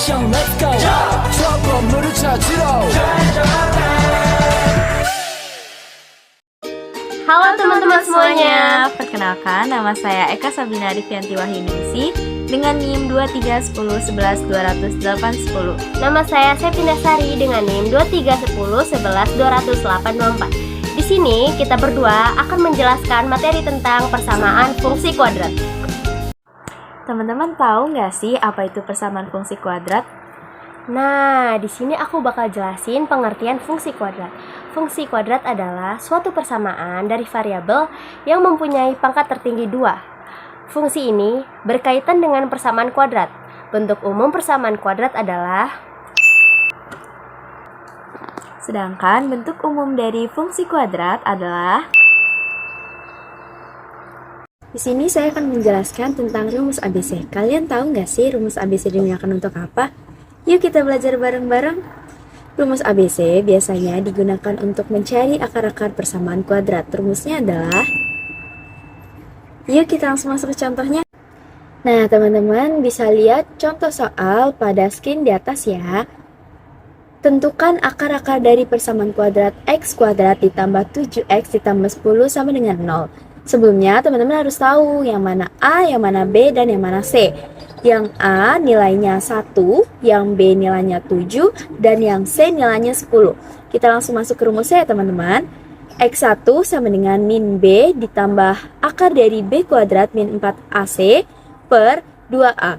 액션 let's go 저 건물을 찾으러 Halo teman-teman semuanya, perkenalkan nama saya Eka Sabrina Rivianti Wahyuningsih dengan NIM 2310112810. Nama saya Septina Sari dengan NIM 2310112824. Di sini kita berdua akan menjelaskan materi tentang persamaan fungsi kuadrat. Teman-teman tahu nggak sih apa itu persamaan fungsi kuadrat? Nah, di sini aku bakal jelasin pengertian fungsi kuadrat. Fungsi kuadrat adalah suatu persamaan dari variabel yang mempunyai pangkat tertinggi 2. Fungsi ini berkaitan dengan persamaan kuadrat. Bentuk umum persamaan kuadrat adalah. Sedangkan bentuk umum dari fungsi kuadrat adalah. Di sini saya akan menjelaskan tentang rumus ABC. Kalian tahu nggak sih rumus ABC digunakan untuk apa? Yuk kita belajar bareng-bareng. Rumus ABC biasanya digunakan untuk mencari akar-akar persamaan kuadrat. Rumusnya adalah. Yuk kita langsung masuk ke contohnya. Nah teman-teman bisa lihat contoh soal pada screen di atas ya. Tentukan akar-akar dari persamaan kuadrat x kuadrat ditambah 7x ditambah 10 sama dengan 0. Sebelumnya teman-teman harus tahu yang mana A, yang mana B, dan yang mana C. Yang A nilainya 1, yang B nilainya 7, dan yang C nilainya 10. Kita langsung masuk ke rumusnya ya teman-teman. X1 sama dengan min B ditambah akar dari B kuadrat min 4AC per 2A.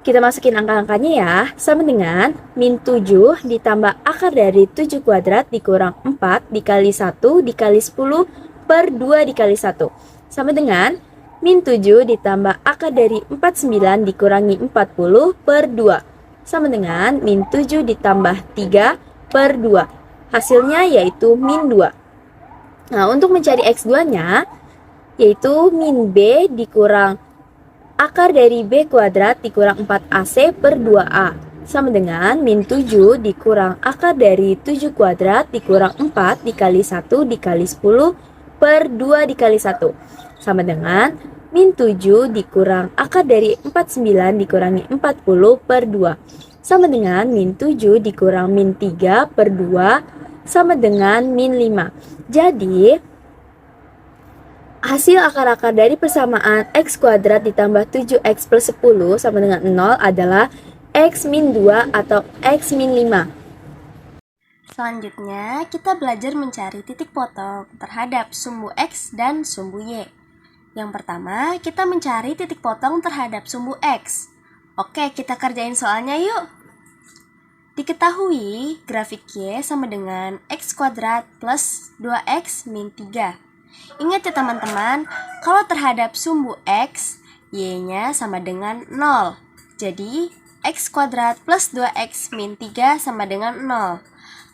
Kita masukin angka-angkanya ya, sama dengan min 7 ditambah akar dari 7 kuadrat dikurang 4 dikali 1 dikali 10 per 2 dikali 1. Sama dengan min 7 ditambah akar dari 49 dikurangi 40 per 2. Sama dengan min 7 ditambah 3 per 2. Hasilnya yaitu min 2. Nah, untuk mencari X2-nya, yaitu min B dikurang akar dari B kuadrat dikurang 4AC per 2A. Sama dengan min 7 dikurang akar dari 7 kuadrat dikurang 4 dikali 1 dikali 10 per 2 dikali 1. Sama dengan min 7 dikurang akar dari 49 dikurangi 40 per 2. Sama dengan min 7 dikurang min 3 per 2 sama dengan min 5. Jadi, hasil akar-akar dari persamaan x kuadrat ditambah 7x plus 10 sama dengan 0 adalah x min 2 atau x min 5. Selanjutnya, kita belajar mencari titik potong terhadap sumbu X dan sumbu Y. Yang pertama, kita mencari titik potong terhadap sumbu X. Oke, kita kerjain soalnya yuk. Diketahui, grafik Y sama dengan X kuadrat plus 2X min 3. Ingat ya teman-teman, kalau terhadap sumbu X, Y-nya sama dengan 0. Jadi, X kuadrat plus 2X min 3 sama dengan 0.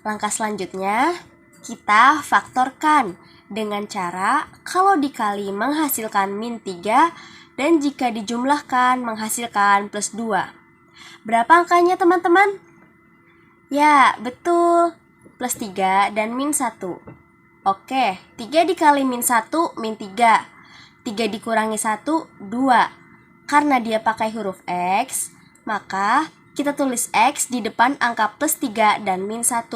Langkah selanjutnya, kita faktorkan dengan cara kalau dikali menghasilkan min 3 dan jika dijumlahkan menghasilkan plus 2. Berapa angkanya teman-teman? Ya, betul, plus 3 dan min 1. Oke, 3 dikali min 1, min 3. 3 dikurangi 1, 2. Karena dia pakai huruf X, maka kita tulis X di depan angka plus 3 dan min 1.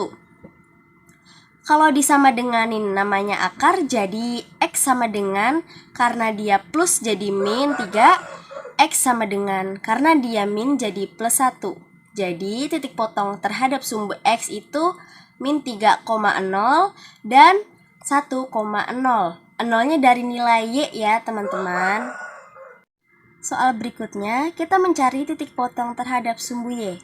Kalau disama denganin namanya akar, jadi X sama dengan, karena dia plus jadi min 3, X sama dengan, karena dia min jadi plus 1. Jadi titik potong terhadap sumbu X itu min 3,0 dan 1,0. Nolnya dari nilai Y ya teman-teman. Soal berikutnya, kita mencari titik potong terhadap sumbu Y.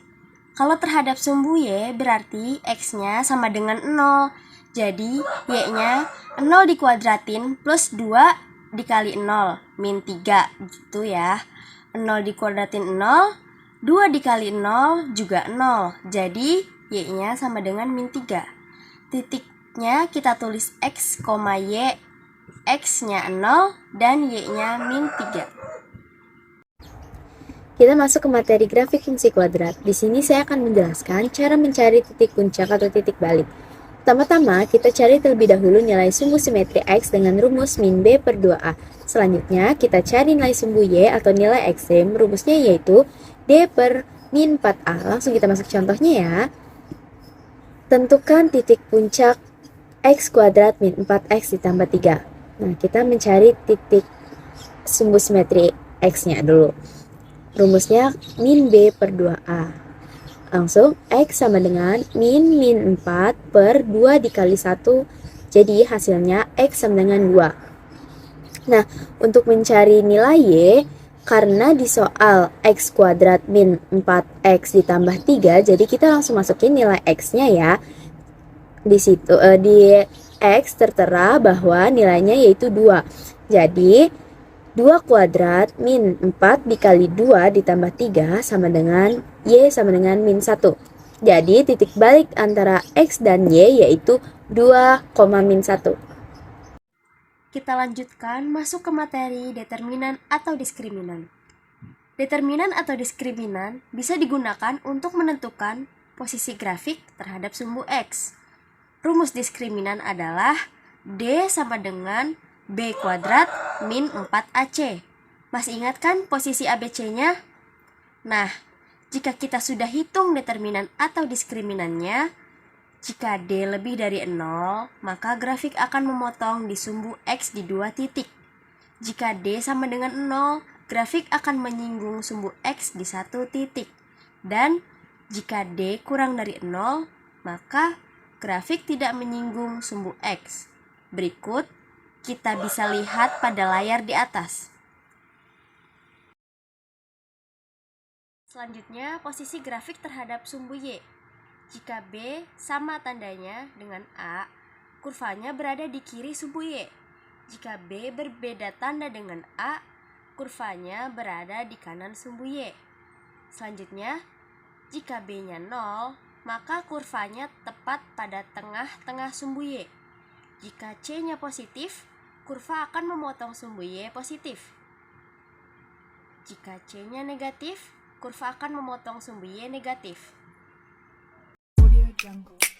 Kalau terhadap sumbu Y, berarti X-nya sama dengan 0. Jadi, Y-nya 0 dikuadratin plus 2 dikali 0, min 3, gitu ya. 0 dikuadratin 0, 2 dikali 0 juga 0. Jadi, Y-nya sama dengan min 3. Titiknya kita tulis X, Y, X-nya 0 dan Y-nya min 3. Kita masuk ke materi grafik fungsi kuadrat. Di sini saya akan menjelaskan cara mencari titik puncak atau titik balik. Pertama-tama, kita cari terlebih dahulu nilai sumbu simetri X dengan rumus min B per 2A. Selanjutnya, kita cari nilai sumbu Y atau nilai ekstrem. Rumusnya yaitu D per min 4A. Langsung kita masuk contohnya ya. Tentukan titik puncak x kuadrat min 4x ditambah 3. Nah, kita mencari titik sumbu simetri x-nya dulu. Rumusnya min b per 2a. Langsung x sama dengan min 4 per 2 dikali 1. Jadi hasilnya x sama dengan 2. Nah, untuk mencari nilai y, karena di soal x kuadrat min 4x ditambah 3, jadi kita langsung masukin nilai x-nya ya. Di situ di x tertera bahwa nilainya yaitu 2. Jadi 2 kuadrat min 4 dikali 2 ditambah 3 sama dengan y sama dengan min 1. Jadi titik balik antara x dan y yaitu 2, min 1. Kita lanjutkan masuk ke materi determinan atau diskriminan. Determinan atau diskriminan bisa digunakan untuk menentukan posisi grafik terhadap sumbu x. Rumus diskriminan adalah D sama dengan B kuadrat min 4AC. Masih ingat kan posisi ABC-nya? Nah, jika kita sudah hitung determinan atau diskriminannya, jika D lebih dari 0, maka grafik akan memotong di sumbu X di 2 titik. Jika D sama dengan 0, grafik akan menyinggung sumbu X di 1 titik. Dan jika D kurang dari 0, maka grafik tidak menyinggung sumbu X. Berikut, kita bisa lihat pada layar di atas. Selanjutnya, posisi grafik terhadap sumbu Y. Jika B sama tandanya dengan A, kurvanya berada di kiri sumbu Y. Jika B berbeda tanda dengan A, kurvanya berada di kanan sumbu Y. Selanjutnya, jika B-nya 0, maka kurvanya tepat pada tengah-tengah sumbu Y. Jika C-nya positif, kurva akan memotong sumbu Y positif. Jika C-nya negatif, kurva akan memotong sumbu Y negatif. Audio Jungle.